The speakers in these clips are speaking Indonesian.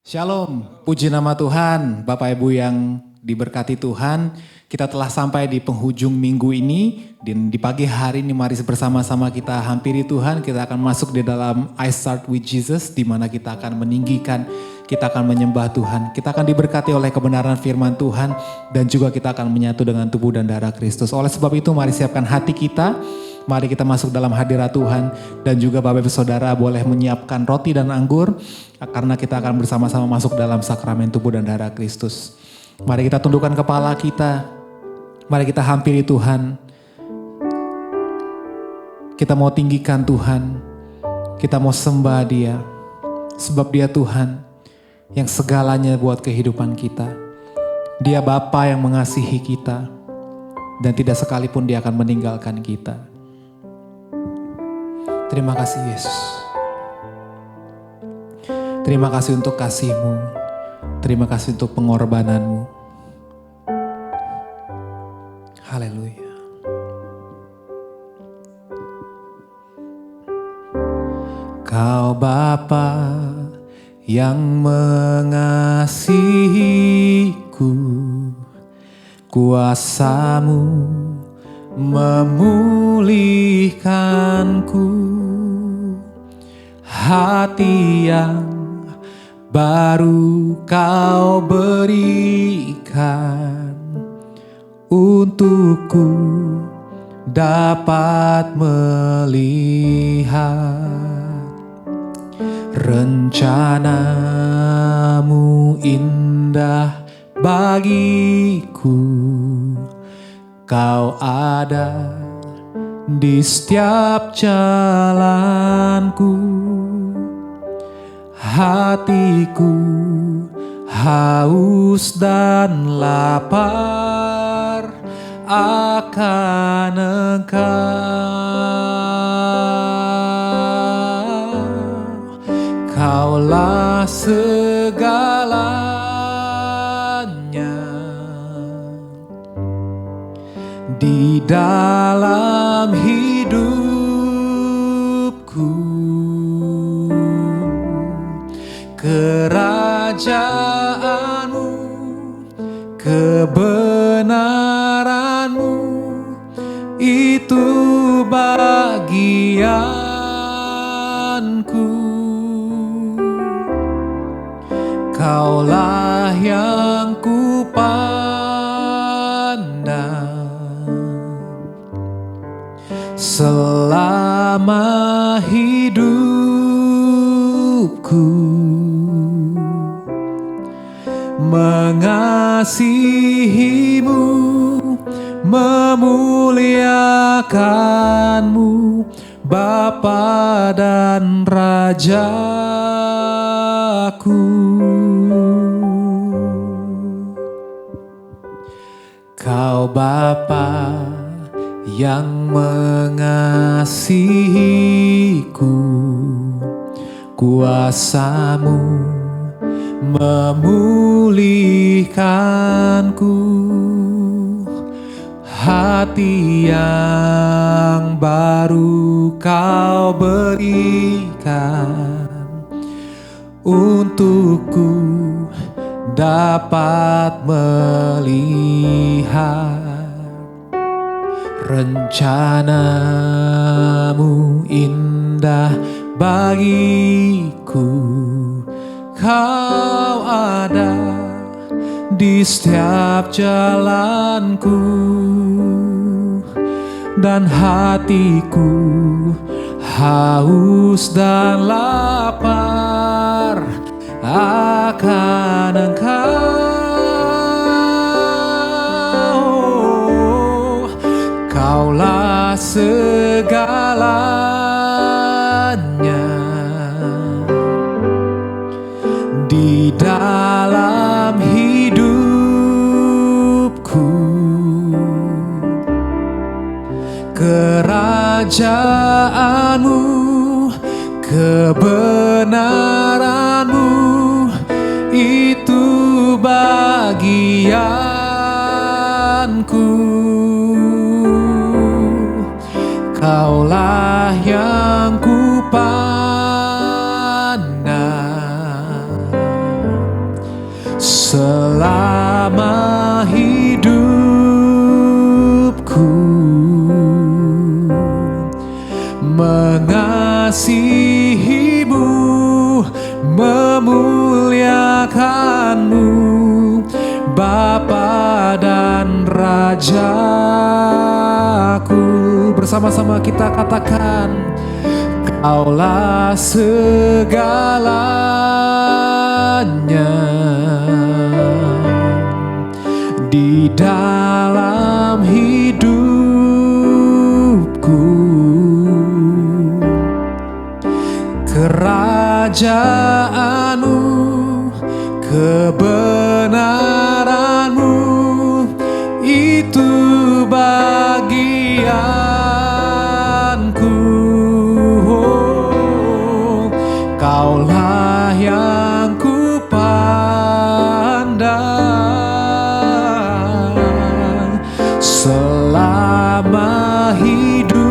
Shalom, puji nama Tuhan, Bapak Ibu yang diberkati Tuhan. Kita telah sampai di penghujung minggu ini, dan di pagi hari ini mari bersama-sama kita hampiri Tuhan. Kita akan masuk di dalam I Start With Jesus, di mana kita akan meninggikan, kita akan menyembah Tuhan. Kita akan diberkati oleh kebenaran firman Tuhan, dan juga kita akan menyatu dengan tubuh dan darah Kristus. Oleh sebab itu mari siapkan hati kita. Mari kita masuk dalam hadirat Tuhan, dan juga Bapak Ibu Saudara boleh menyiapkan roti dan anggur karena kita akan bersama-sama masuk dalam sakramen tubuh dan darah Kristus. Mari kita tundukkan kepala kita, mari kita hampiri Tuhan. Kita mau tinggikan Tuhan, kita mau sembah Dia, sebab Dia Tuhan yang segalanya buat kehidupan kita. Dia Bapa yang mengasihi kita, dan tidak sekalipun Dia akan meninggalkan kita. Terima kasih Yesus. Terima kasih untuk kasih-Mu. Terima kasih untuk pengorbanan-Mu. Haleluya. Kau Bapa yang mengasihiku, kuasa-Mu memulihkanku, hati yang baru Kau berikan untukku dapat melihat rencana-Mu indah bagiku. Kau ada di setiap jalanku, hatiku haus dan lapar akan Engkau. Kaulah segalanya di dalam hidupku. Kerajaan-Mu, kebenaran-Mu, itu bagianku. Kaulah yang kupandang selama hidupku. Mengasihi-Mu, memuliakan-Mu, Bapa dan Rajaku. Kau Bapa yang mengasihiku, kuasa-Mu memulihkanku, hati yang baru Kau berikan untukku dapat melihat rencana-Mu indah bagiku. Kau ada di setiap jalanku, dan hatiku haus dan lapar akan Engkau. Kaulah segalanya di dalam hidupku. Kerajaan-Mu, kebenaran-Mu, itu bagianku. Kaulah yang kupandang selama hidupku, mengasihimu, memuliakanmu, Bapa dan Rajaku. Bersama-sama kita katakan, Kaulah segalanya di dalam hidupku. Kerajaanmu, kebenaranmu, itu bagianku. Oh, Kaulah yang ku pandang selama hidupku,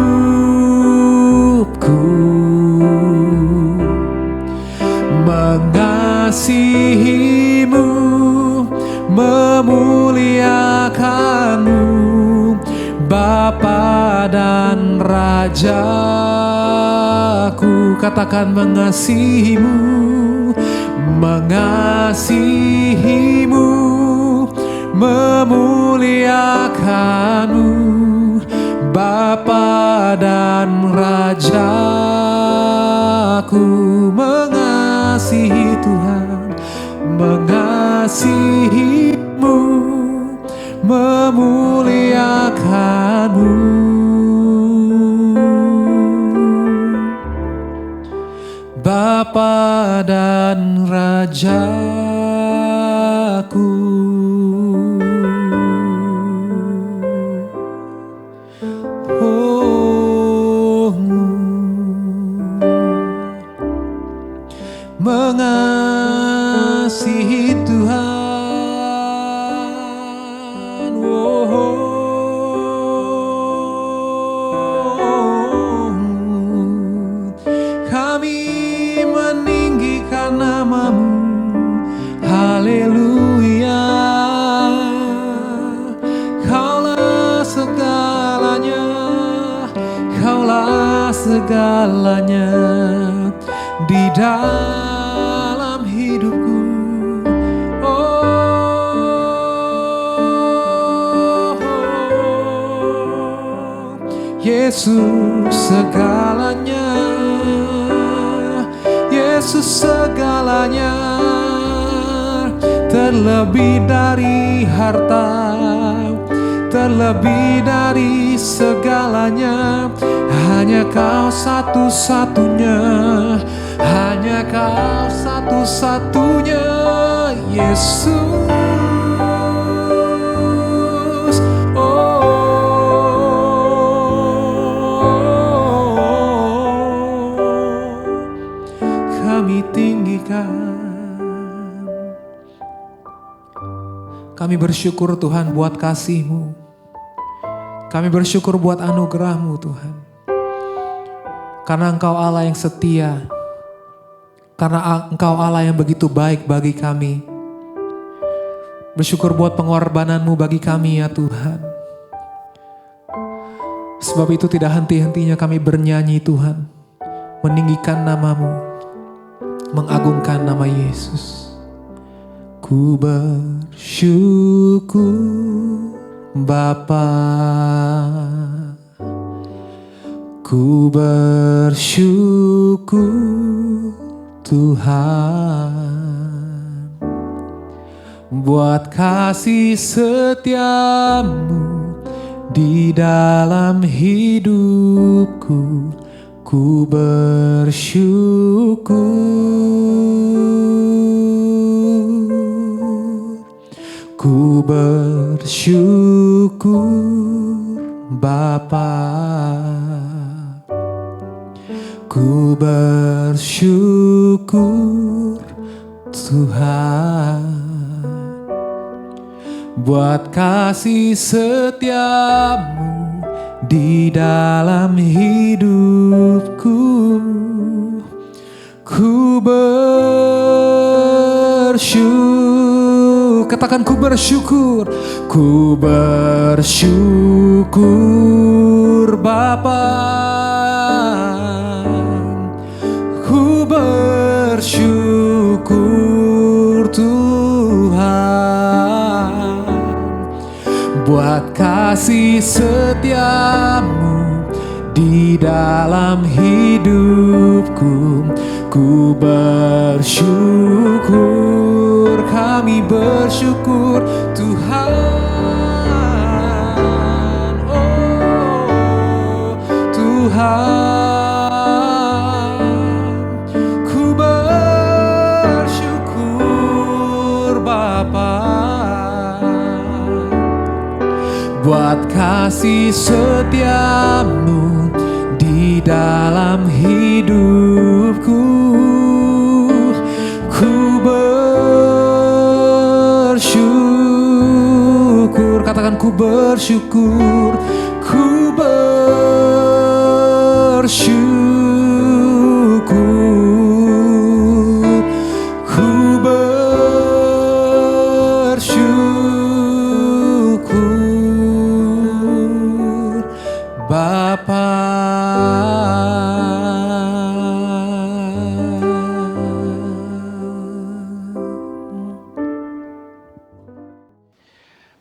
mengasihimu, memuliakanmu, Bapa dan Rajaku. Katakan, mengasihimu, mengasihimu, memuliakanmu, Bapa dan Rajaku. Mengasihi Tuhan, mengasihimu, memuliakanmu, Bapa dan Rajaku. Oh, mengasihi Tuhan. Oh, kami meninggikan nama-Mu. Haleluya. Kaulah segalanya, Kaulah segalanya di dalam hidupku. Oh, Yesus segalanya, Yesus segalanya, terlebih dari harta, terlebih dari segalanya. Hanya Kau satu-satunya, hanya Kau satu-satunya, Yesus. Kami tinggikan, kami bersyukur Tuhan buat kasih-Mu. Kami bersyukur buat anugerah-Mu Tuhan. Karena Engkau Allah yang setia, karena Engkau Allah yang begitu baik bagi kami. Bersyukur buat pengorbanan-Mu bagi kami ya Tuhan. Sebab itu tidak henti-hentinya kami bernyanyi Tuhan, meninggikan nama-Mu, mengagungkan nama Yesus. Ku bersyukur Bapa, ku bersyukur Tuhan, buat kasih setia-Mu di dalam hidupku. Ku bersyukur, ku bersyukur Bapa, ku bersyukur Tuhan, buat kasih setia-Mu di dalam hidupku. Ku bersyukur katakan ku bersyukur. Ku bersyukur Bapa, ku bersyukur Tuhan, buat kasih setiamu di dalam hidupku. Ku bersyukur, kami bersyukur Tuhan. Oh Tuhan, ku bersyukur Bapa, buat kasih setiamu di dalam hidupku. Ku bersyukur, katakan ku bersyukur. Ku bersyukur, ku bersyukur Bapa.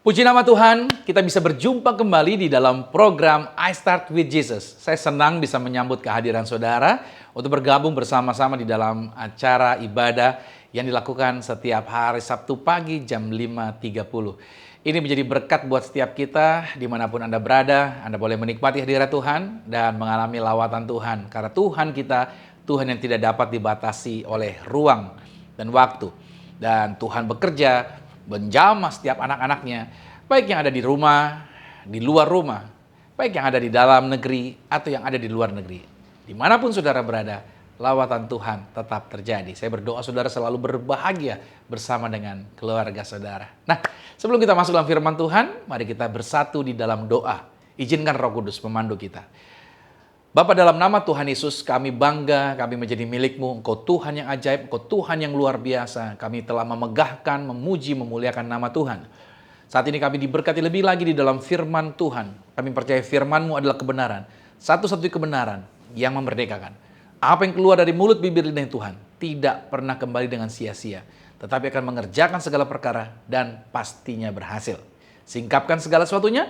Puji nama Tuhan, kita bisa berjumpa kembali di dalam program I Start With Jesus. Saya senang bisa menyambut kehadiran saudara untuk bergabung bersama-sama di dalam acara ibadah yang dilakukan setiap hari Sabtu pagi jam 5.30. Ini menjadi berkat buat setiap kita, dimanapun Anda berada. Anda boleh menikmati hadirat Tuhan dan mengalami lawatan Tuhan. Karena Tuhan kita, Tuhan yang tidak dapat dibatasi oleh ruang dan waktu. Dan Tuhan bekerja menjamah setiap anak-anaknya, baik yang ada di rumah, di luar rumah, baik yang ada di dalam negeri atau yang ada di luar negeri. Dimanapun saudara berada, lawatan Tuhan tetap terjadi. Saya berdoa saudara selalu berbahagia bersama dengan keluarga saudara. Nah, sebelum kita masuk dalam firman Tuhan, mari kita bersatu di dalam doa. Izinkan Roh Kudus memandu kita. Bapa, dalam nama Tuhan Yesus, kami bangga, kami menjadi milik-Mu. Engkau Tuhan yang ajaib, Engkau Tuhan yang luar biasa. Kami telah memegahkan, memuji, memuliakan nama Tuhan. Saat ini kami diberkati lebih lagi di dalam firman Tuhan. Kami percaya firman-Mu adalah kebenaran. Satu-satunya kebenaran yang memerdekakan. Apa yang keluar dari mulut bibir lidah Tuhan tidak pernah kembali dengan sia-sia. Tetapi akan mengerjakan segala perkara dan pastinya berhasil. Singkapkan segala sesuatunya,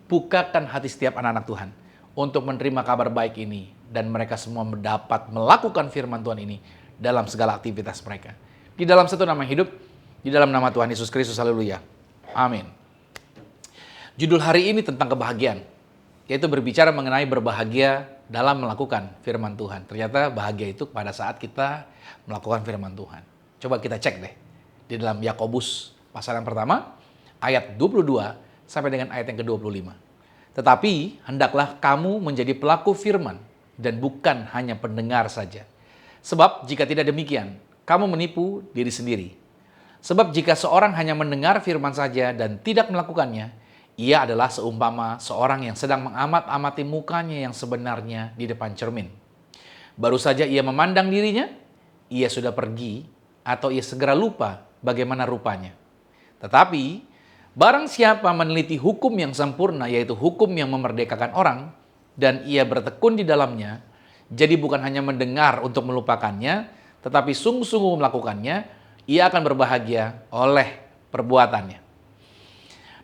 bukakan hati setiap anak-anak Tuhan untuk menerima kabar baik ini, dan mereka semua mendapat melakukan firman Tuhan ini dalam segala aktivitas mereka. Di dalam satu nama hidup, di dalam nama Tuhan Yesus Kristus, haleluya. Amin. Judul hari ini tentang kebahagiaan, yaitu berbicara mengenai berbahagia dalam melakukan firman Tuhan. Ternyata bahagia itu pada saat kita melakukan firman Tuhan. Coba kita cek deh, di dalam Yakobus pasal yang pertama, ayat 22 sampai dengan ayat yang ke-25. Tetapi hendaklah kamu menjadi pelaku firman dan bukan hanya pendengar saja. Sebab jika tidak demikian, kamu menipu diri sendiri. Sebab jika seorang hanya mendengar firman saja dan tidak melakukannya, ia adalah seumpama seorang yang sedang mengamat-amati mukanya yang sebenarnya di depan cermin. Baru saja ia memandang dirinya, ia sudah pergi atau ia segera lupa bagaimana rupanya. Tetapi barang siapa meneliti hukum yang sempurna, yaitu hukum yang memerdekakan orang, dan ia bertekun di dalamnya, jadi bukan hanya mendengar untuk melupakannya, tetapi sungguh-sungguh melakukannya, ia akan berbahagia oleh perbuatannya.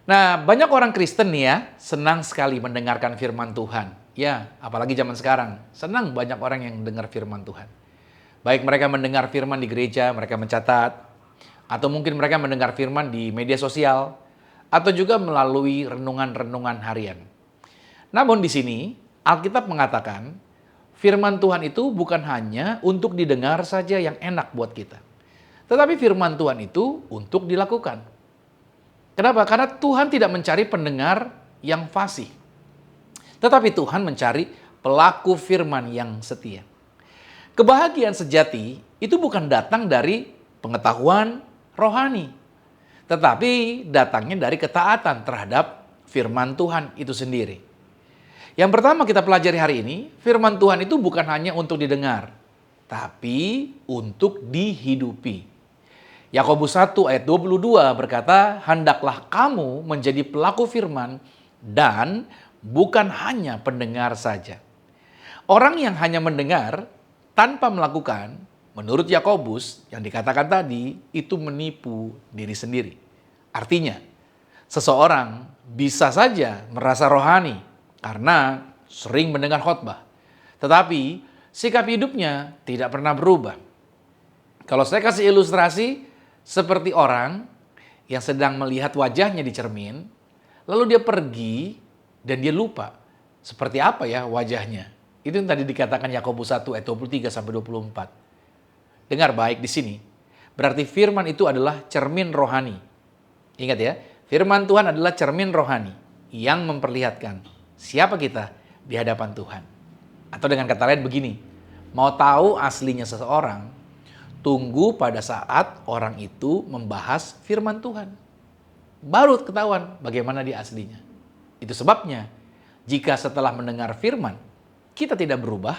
Nah, banyak orang Kristen nih ya, senang sekali mendengarkan firman Tuhan. Ya, apalagi zaman sekarang, senang banyak orang yang dengar firman Tuhan. Baik mereka mendengar firman di gereja, mereka mencatat, atau mungkin mereka mendengar firman di media sosial, atau juga melalui renungan-renungan harian. Namun di sini Alkitab mengatakan firman Tuhan itu bukan hanya untuk didengar saja yang enak buat kita. Tetapi firman Tuhan itu untuk dilakukan. Kenapa? Karena Tuhan tidak mencari pendengar yang fasih. Tetapi Tuhan mencari pelaku firman yang setia. Kebahagiaan sejati itu bukan datang dari pengetahuan rohani, tetapi datangnya dari ketaatan terhadap firman Tuhan itu sendiri. Yang pertama kita pelajari hari ini, firman Tuhan itu bukan hanya untuk didengar, tapi untuk dihidupi. Yakobus 1 ayat 22 berkata, "Hendaklah kamu menjadi pelaku firman dan bukan hanya pendengar saja." Orang yang hanya mendengar tanpa melakukan, menurut Yakobus yang dikatakan tadi, itu menipu diri sendiri. Artinya, seseorang bisa saja merasa rohani karena sering mendengar khotbah, tetapi sikap hidupnya tidak pernah berubah. Kalau saya kasih ilustrasi, seperti orang yang sedang melihat wajahnya di cermin, lalu dia pergi dan dia lupa seperti apa ya wajahnya. Itu yang tadi dikatakan Yakobus 1 ayat 23 sampai 24. Dengar baik di sini. Berarti firman itu adalah cermin rohani. Ingat ya, firman Tuhan adalah cermin rohani yang memperlihatkan siapa kita di hadapan Tuhan. Atau dengan kata lain begini, mau tahu aslinya seseorang, tunggu pada saat orang itu membahas firman Tuhan. Baru ketahuan bagaimana dia aslinya. Itu sebabnya, jika setelah mendengar firman, kita tidak berubah,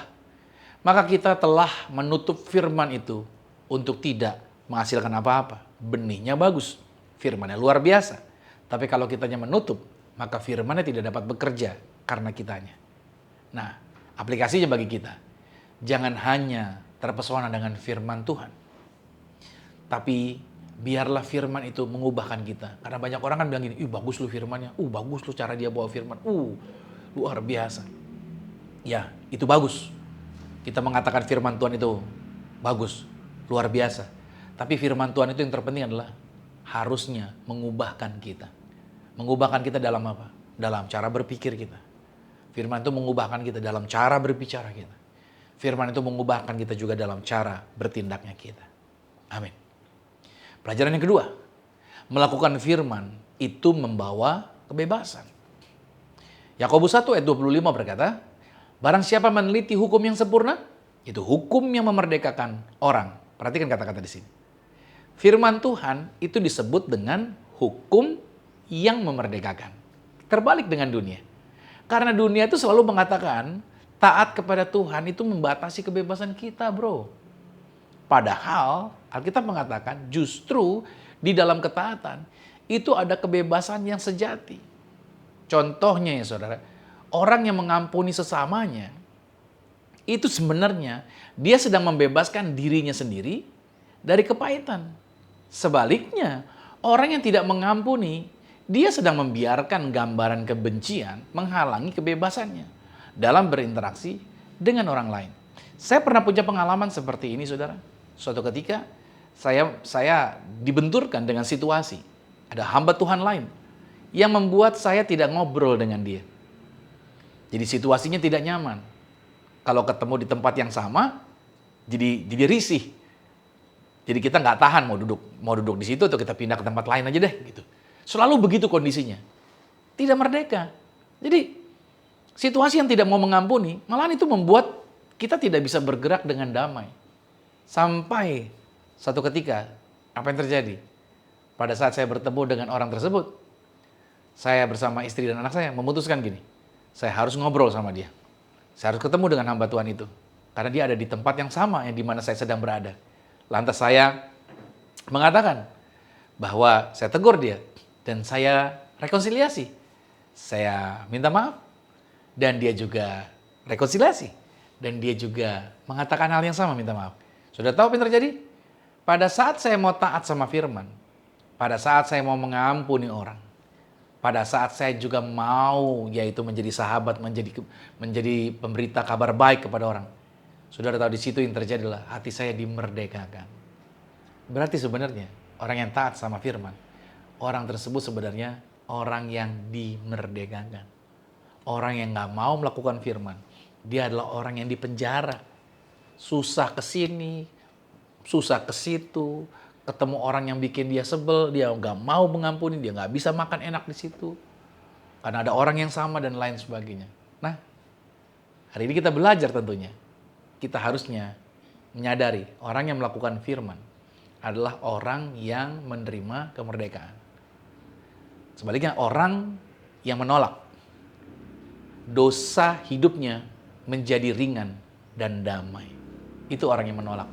maka kita telah menutup firman itu untuk tidak menghasilkan apa-apa. Benihnya bagus, firmannya luar biasa. Tapi kalau kitanya menutup, maka firmannya tidak dapat bekerja karena kitanya. Nah, aplikasinya bagi kita, jangan hanya terpesona dengan firman Tuhan, tapi biarlah firman itu mengubahkan kita. Karena banyak orang kan bilang gini, bagus lu firmannya, bagus lu cara dia bawa firman, luar biasa. Ya, itu bagus. Kita mengatakan firman Tuhan itu bagus, luar biasa. Tapi firman Tuhan itu yang terpenting adalah harusnya mengubahkan kita. Mengubahkan kita dalam apa? Dalam cara berpikir kita. Firman itu mengubahkan kita dalam cara berbicara kita. Firman itu mengubahkan kita juga dalam cara bertindaknya kita. Amin. Pelajaran yang kedua, melakukan firman itu membawa kebebasan. Yakobus 1 ayat 25 berkata, "Barang siapa meneliti hukum yang sempurna, itu hukum yang memerdekakan orang." Perhatikan kata-kata di sini. Firman Tuhan itu disebut dengan hukum yang memerdekakan. Terbalik dengan dunia. Karena dunia itu selalu mengatakan taat kepada Tuhan itu membatasi kebebasan kita, bro. Padahal Alkitab mengatakan justru di dalam ketaatan itu ada kebebasan yang sejati. Contohnya ya saudara, orang yang mengampuni sesamanya itu sebenarnya dia sedang membebaskan dirinya sendiri dari kepahitan. Sebaliknya, orang yang tidak mengampuni, dia sedang membiarkan gambaran kebencian menghalangi kebebasannya dalam berinteraksi dengan orang lain. Saya pernah punya pengalaman seperti ini, saudara. Suatu ketika, saya dibenturkan dengan situasi. Ada hamba Tuhan lain yang membuat saya tidak ngobrol dengan dia. Jadi situasinya tidak nyaman. Kalau ketemu di tempat yang sama, jadi risih. Jadi kita nggak tahan mau duduk di situ atau kita pindah ke tempat lain aja deh gitu. Selalu begitu kondisinya. Tidak merdeka. Jadi situasi yang tidak mau mengampuni, malahan itu membuat kita tidak bisa bergerak dengan damai. Sampai satu ketika, apa yang terjadi? Pada saat saya bertemu dengan orang tersebut, saya bersama istri dan anak saya memutuskan gini, saya harus ngobrol sama dia. Saya harus ketemu dengan hamba Tuhan itu. Karena dia ada di tempat yang sama yang di mana saya sedang berada. Lantas saya mengatakan bahwa saya tegur dia dan saya rekonsiliasi. Saya minta maaf dan dia juga rekonsiliasi. Dan dia juga mengatakan hal yang sama, minta maaf. Sudah tahu apa yang terjadi? Pada saat saya mau taat sama firman, pada saat saya mau mengampuni orang, pada saat saya juga mau yaitu menjadi sahabat, menjadi pemberita kabar baik kepada orang. Saudara tahu di situ yang terjadi adalah hati saya dimerdekakan. Berarti sebenarnya orang yang taat sama firman, orang tersebut sebenarnya orang yang dimerdekakan. Orang yang gak mau melakukan firman, dia adalah orang yang dipenjara. Susah ke sini, susah ke situ, ketemu orang yang bikin dia sebel, dia nggak mau mengampuni, dia nggak bisa makan enak di situ. Karena ada orang yang sama dan lain sebagainya. Nah, hari ini kita belajar tentunya. Kita harusnya menyadari orang yang melakukan firman adalah orang yang menerima kemerdekaan. Sebaliknya orang yang menolak, dosa hidupnya menjadi ringan dan damai. Itu orang yang menolak.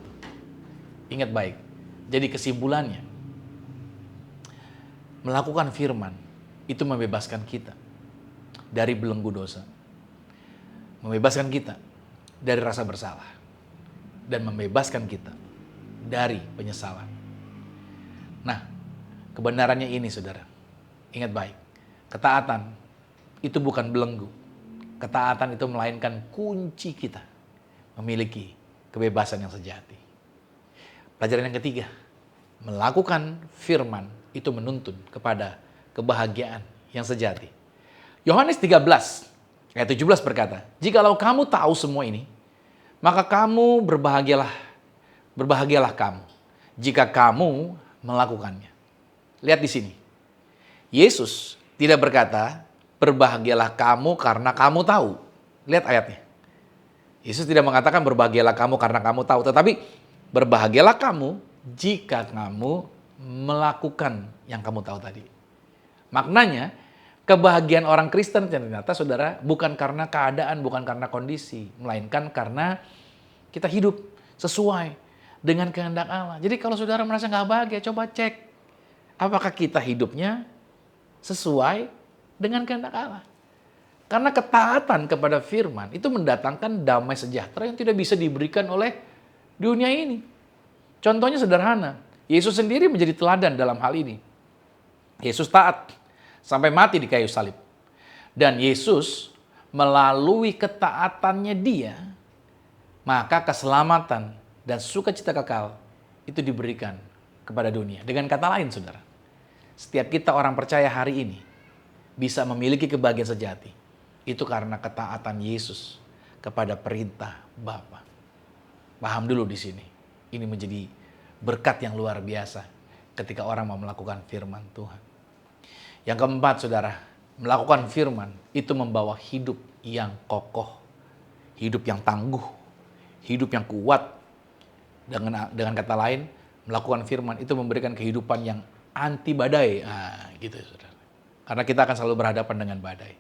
Ingat baik. Jadi kesimpulannya, Melakukan firman itu membebaskan kita dari belenggu dosa. Membebaskan kita dari rasa bersalah. Dan membebaskan kita dari penyesalan. Nah, kebenarannya ini saudara. Ingat baik. Ketaatan itu bukan belenggu. Ketaatan itu melainkan kunci kita memiliki kebebasan yang sejati. Pelajaran yang ketiga. Melakukan firman itu menuntun kepada kebahagiaan yang sejati. Yohanes 13 ayat 17 berkata, "Jikalau kamu tahu semua ini, maka kamu berbahagialah kamu jika kamu melakukannya." Lihat di sini. Yesus tidak berkata, "Berbahagialah kamu karena kamu tahu." Lihat ayatnya. Yesus tidak mengatakan berbahagialah kamu karena kamu tahu, tetapi berbahagialah kamu jika kamu melakukan yang kamu tahu tadi. Maknanya, kebahagiaan orang Kristen ternyata saudara bukan karena keadaan, bukan karena kondisi, melainkan karena kita hidup sesuai dengan kehendak Allah. Jadi kalau saudara merasa nggak bahagia, coba cek apakah kita hidupnya sesuai dengan kehendak Allah. Karena ketaatan kepada firman itu mendatangkan damai sejahtera yang tidak bisa diberikan oleh dunia ini. Contohnya sederhana, Yesus sendiri menjadi teladan dalam hal ini. Yesus taat sampai mati di kayu salib. Dan Yesus melalui ketaatannya dia, maka keselamatan dan sukacita kekal itu diberikan kepada dunia. Dengan kata lain saudara, setiap kita orang percaya hari ini bisa memiliki kebahagiaan sejati. Itu karena ketaatan Yesus kepada perintah Bapa. Paham dulu di sini. Ini menjadi berkat yang luar biasa ketika orang mau melakukan firman Tuhan. Yang keempat saudara, melakukan firman itu membawa hidup yang kokoh, hidup yang tangguh, hidup yang kuat. Dengan kata lain, melakukan firman itu memberikan kehidupan yang anti badai. Nah, gitu saudara. Karena kita akan selalu berhadapan dengan badai.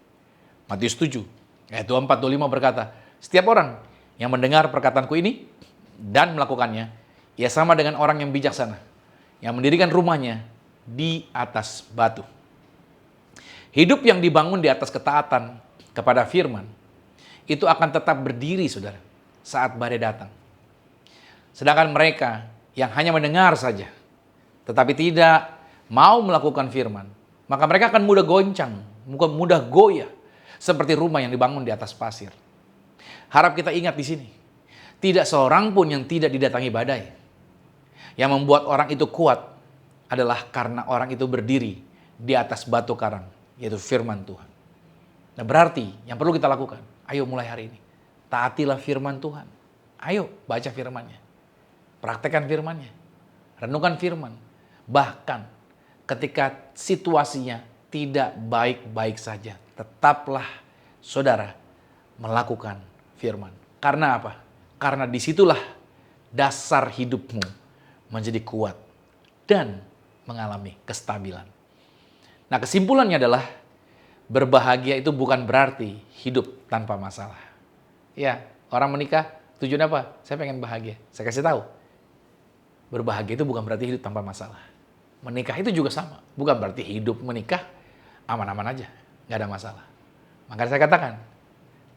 Matius 7 ayat 24-25 berkata, "Setiap orang yang mendengar perkataanku ini dan melakukannya, ia sama dengan orang yang bijaksana, yang mendirikan rumahnya di atas batu." Hidup yang dibangun di atas ketaatan kepada firman, itu akan tetap berdiri saudara, saat badai datang. Sedangkan mereka yang hanya mendengar saja, tetapi tidak mau melakukan firman, maka mereka akan mudah goncang, mudah goyah, seperti rumah yang dibangun di atas pasir. Harap kita ingat di sini, tidak seorang pun yang tidak didatangi badai. Yang membuat orang itu kuat adalah karena orang itu berdiri di atas batu karang, yaitu firman Tuhan. Nah berarti yang perlu kita lakukan, ayo mulai hari ini, taatilah firman Tuhan. Ayo baca firman-Nya, praktekkan firman-Nya, renungkan firman. Bahkan ketika situasinya tidak baik-baik saja, tetaplah saudara melakukan firman. Karena apa? Karena disitulah dasar hidupmu menjadi kuat dan mengalami kestabilan. Nah kesimpulannya adalah berbahagia itu bukan berarti hidup tanpa masalah. Ya, orang menikah tujuan apa? Saya pengen bahagia. Saya kasih tahu. Berbahagia itu bukan berarti hidup tanpa masalah. Menikah itu juga sama. Bukan berarti hidup menikah aman-aman aja. Nggak ada masalah. Makanya saya katakan,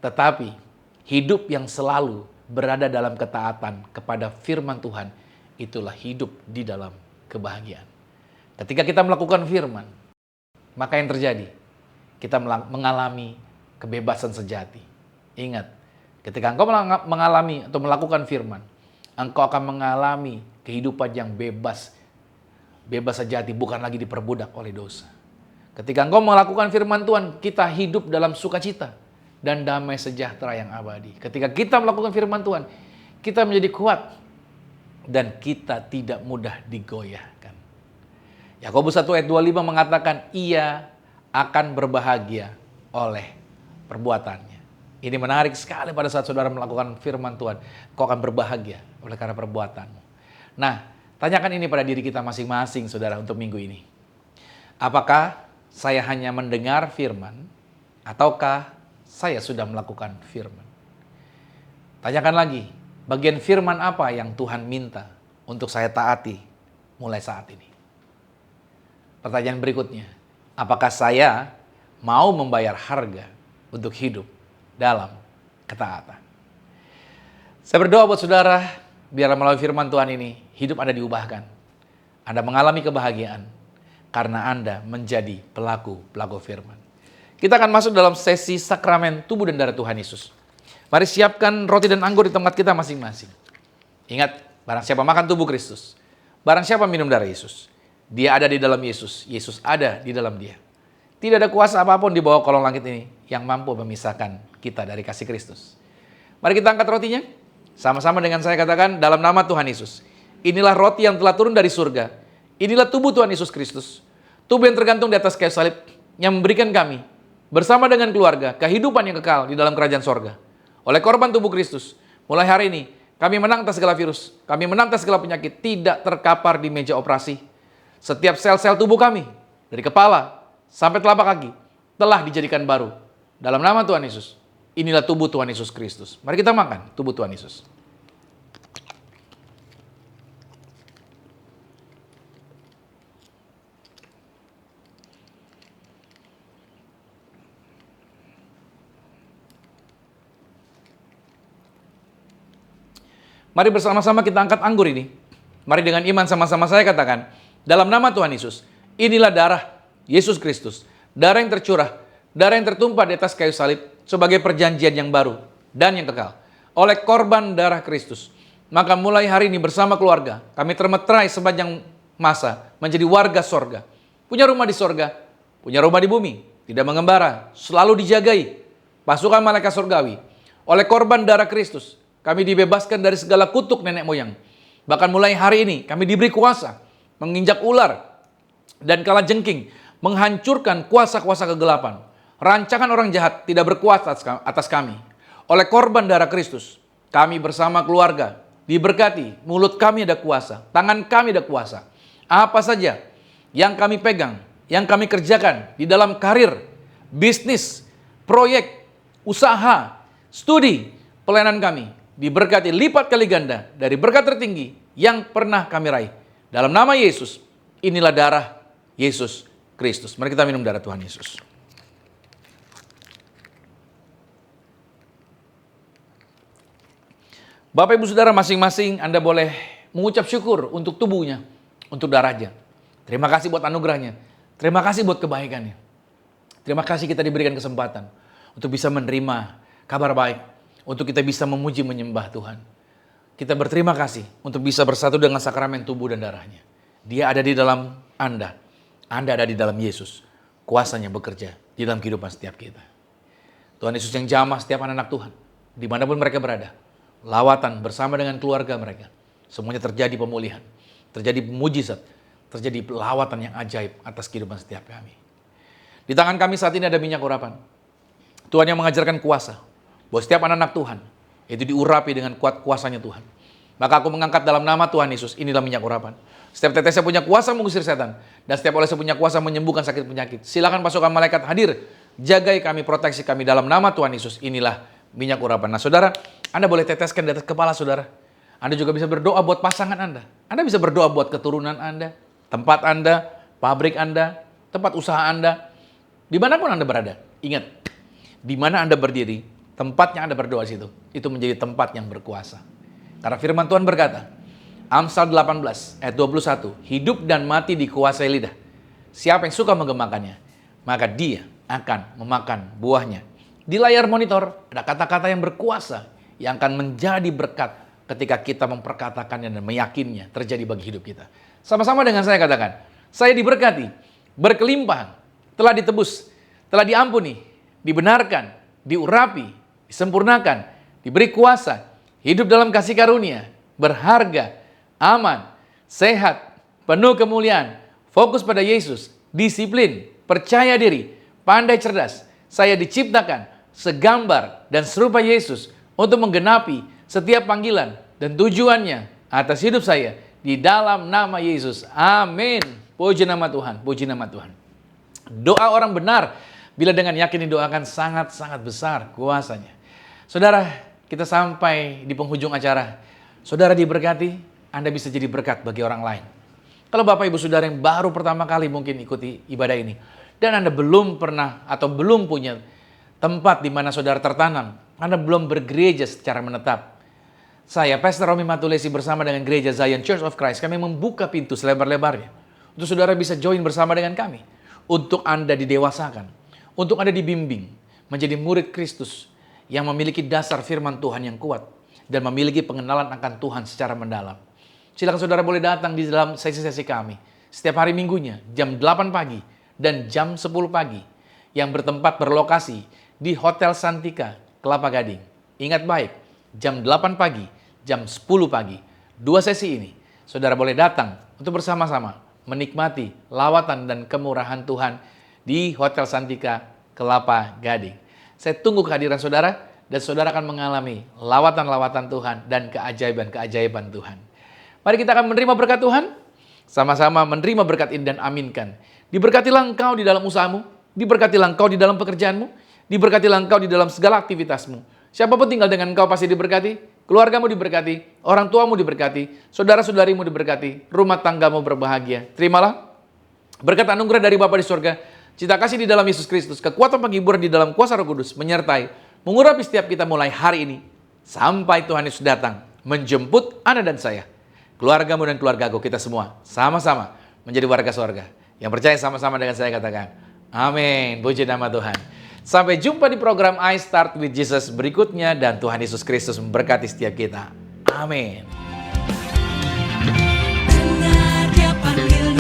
tetapi hidup yang selalu berada dalam ketaatan kepada firman Tuhan, itulah hidup di dalam kebahagiaan. Ketika kita melakukan firman, maka yang terjadi, kita mengalami kebebasan sejati. Ingat, ketika engkau mengalami atau melakukan firman, engkau akan mengalami kehidupan yang bebas. Bebas sejati, bukan lagi diperbudak oleh dosa. Ketika engkau melakukan firman Tuhan, kita hidup dalam sukacita dan damai sejahtera yang abadi. Ketika kita melakukan firman Tuhan, kita menjadi kuat dan kita tidak mudah digoyahkan. Yakobus 1 ayat 25 mengatakan, ia akan berbahagia oleh perbuatannya. Ini menarik sekali pada saat saudara melakukan firman Tuhan. Kau akan berbahagia oleh karena perbuatanmu. Nah, tanyakan ini pada diri kita masing-masing saudara untuk minggu ini. Apakah saya hanya mendengar firman, ataukah saya sudah melakukan firman? Tanyakan lagi, bagian firman apa yang Tuhan minta untuk saya taati mulai saat ini? Pertanyaan berikutnya, apakah saya mau membayar harga untuk hidup dalam ketaatan? Saya berdoa buat saudara, biarlah melalui firman Tuhan ini, hidup Anda diubahkan. Anda mengalami kebahagiaan, karena Anda menjadi pelaku firman. Kita akan masuk dalam sesi sakramen tubuh dan darah Tuhan Yesus. Mari siapkan roti dan anggur di tempat kita masing-masing. Ingat, barang siapa makan tubuh Kristus, barang siapa minum darah Yesus, dia ada di dalam Yesus, Yesus ada di dalam dia. Tidak ada kuasa apapun di bawah kolong langit ini yang mampu memisahkan kita dari kasih Kristus. Mari kita angkat rotinya. Sama-sama dengan saya katakan, dalam nama Tuhan Yesus. Inilah roti yang telah turun dari surga. Inilah tubuh Tuhan Yesus Kristus. Tubuh yang tergantung di atas kayu salib, yang memberikan kami, bersama dengan keluarga, kehidupan yang kekal di dalam kerajaan sorga. Oleh korban tubuh Kristus, mulai hari ini, kami menang atas segala virus, kami menang atas segala penyakit, tidak terkapar di meja operasi. Setiap sel-sel tubuh kami, dari kepala sampai telapak kaki, telah dijadikan baru. Dalam nama Tuhan Yesus, inilah tubuh Tuhan Yesus Kristus. Mari kita makan tubuh Tuhan Yesus. Mari bersama-sama kita angkat anggur ini. Mari dengan iman sama-sama saya katakan, dalam nama Tuhan Yesus, inilah darah Yesus Kristus. Darah yang tercurah, darah yang tertumpah di atas kayu salib sebagai perjanjian yang baru dan yang kekal. Oleh korban darah Kristus, maka mulai hari ini bersama keluarga, kami termeterai sepanjang masa menjadi warga sorga. Punya rumah di sorga, punya rumah di bumi, tidak mengembara, selalu dijagai pasukan malaikat surgawi. Oleh korban darah Kristus, kami dibebaskan dari segala kutuk nenek moyang. Bahkan mulai hari ini kami diberi kuasa menginjak ular dan kalajengking, menghancurkan kuasa-kuasa kegelapan. Rancangan orang jahat tidak berkuasa atas kami. Oleh korban darah Kristus, kami bersama keluarga diberkati. Mulut kami ada kuasa, tangan kami ada kuasa. Apa saja yang kami pegang, yang kami kerjakan di dalam karir, bisnis, proyek, usaha, studi, pelayanan kami diberkati lipat kali ganda dari berkat tertinggi yang pernah kami raih. Dalam nama Yesus, inilah darah Yesus Kristus. Mari kita minum darah Tuhan Yesus. Bapak Ibu Saudara masing-masing Anda boleh mengucap syukur untuk tubuhnya, untuk darahnya. Terima kasih buat anugerahnya. Terima kasih buat kebaikannya. Terima kasih kita diberikan kesempatan untuk bisa menerima kabar baik. Untuk kita bisa memuji menyembah Tuhan. Kita berterima kasih untuk bisa bersatu dengan sakramen tubuh dan darahnya. Dia ada di dalam Anda. Anda ada di dalam Yesus. Kuasanya bekerja di dalam kehidupan setiap kita. Tuhan Yesus yang jamah setiap anak-anak Tuhan. Dimanapun mereka berada. Lawatan bersama dengan keluarga mereka. Semuanya terjadi pemulihan. Terjadi mujizat. Terjadi lawatan yang ajaib atas kehidupan setiap kami. Di tangan kami saat ini ada minyak urapan. Tuhan yang mengajarkan kuasa. Bahwa setiap anak-anak Tuhan itu diurapi dengan kuat kuasanya Tuhan. Maka aku mengangkat dalam nama Tuhan Yesus, inilah minyak urapan. Setiap tetesnya punya kuasa mengusir setan. Dan setiap olesnya punya kuasa menyembuhkan sakit penyakit. Silakan pasukan malaikat hadir. Jagai kami, proteksi kami dalam nama Tuhan Yesus. Inilah minyak urapan. Nah saudara, Anda boleh teteskan di atas kepala saudara. Anda juga bisa berdoa buat pasangan Anda. Anda bisa berdoa buat keturunan Anda, tempat Anda, pabrik Anda, tempat usaha Anda. Dimanapun Anda berada. Ingat, di mana Anda berdiri, tempatnya Anda berdoa situ, itu menjadi tempat yang berkuasa. Karena firman Tuhan berkata, Amsal 18 ayat 21, hidup dan mati dikuasai lidah. Siapa yang suka menggemakannya, maka dia akan memakan buahnya. Di layar monitor ada kata-kata yang berkuasa, yang akan menjadi berkat ketika kita memperkatakannya dan meyakinnya terjadi bagi hidup kita. Sama-sama dengan saya katakan, saya diberkati, berkelimpahan, telah ditebus, telah diampuni, dibenarkan, diurapi, disempurnakan, diberi kuasa, hidup dalam kasih karunia, berharga, aman, sehat, penuh kemuliaan, fokus pada Yesus, disiplin, percaya diri, pandai cerdas. Saya diciptakan segambar dan serupa Yesus untuk menggenapi setiap panggilan dan tujuannya atas hidup saya di dalam nama Yesus. Amin. Puji nama Tuhan, puji nama Tuhan. Doa orang benar bila dengan yakin didoakan sangat-sangat besar kuasanya. Saudara, kita sampai di penghujung acara. Saudara diberkati, Anda bisa jadi berkat bagi orang lain. Kalau Bapak Ibu Saudara yang baru pertama kali mungkin ikuti ibadah ini, dan Anda belum pernah atau belum punya tempat di mana saudara tertanam, Anda belum bergereja secara menetap, saya, Pastor Romi Matulesi bersama dengan Gereja Zion Church of Christ, kami membuka pintu selebar-lebarnya untuk saudara bisa join bersama dengan kami, untuk Anda didewasakan, untuk Anda dibimbing menjadi murid Kristus yang memiliki dasar firman Tuhan yang kuat dan memiliki pengenalan akan Tuhan secara mendalam. Silakan saudara boleh datang di dalam sesi-sesi kami setiap hari Minggunya jam 8 pagi dan jam 10 pagi yang berlokasi di Hotel Santika, Kelapa Gading. Ingat baik, jam 8 pagi, jam 10 pagi. 2 sesi ini saudara boleh datang untuk bersama-sama menikmati lawatan dan kemurahan Tuhan di Hotel Santika, Kelapa Gading. Saya tunggu kehadiran saudara dan saudara akan mengalami lawatan-lawatan Tuhan dan keajaiban-keajaiban Tuhan. Mari kita akan menerima berkat Tuhan, sama-sama menerima berkat ini dan aminkan. Diberkatilah engkau di dalam usahamu, diberkatilah engkau di dalam pekerjaanmu, diberkatilah engkau di dalam segala aktivitasmu. Siapapun tinggal dengan engkau pasti diberkati, keluargamu diberkati, orang tuamu diberkati, saudara-saudarimu diberkati, rumah tanggamu berbahagia. Terimalah berkat anugerah dari Bapa di surga, cita kasih di dalam Yesus Kristus, kekuatan penghiburan di dalam kuasa Roh Kudus, menyertai, mengurapi setiap kita mulai hari ini, sampai Tuhan Yesus datang, menjemput Anda dan saya, keluargamu dan keluargaku, kita semua, sama-sama menjadi warga surga. Yang percaya sama-sama dengan saya katakan, amin, puji nama Tuhan. Sampai jumpa di program I Start With Jesus berikutnya, dan Tuhan Yesus Kristus memberkati setiap kita. Amin. Dengar dia panggil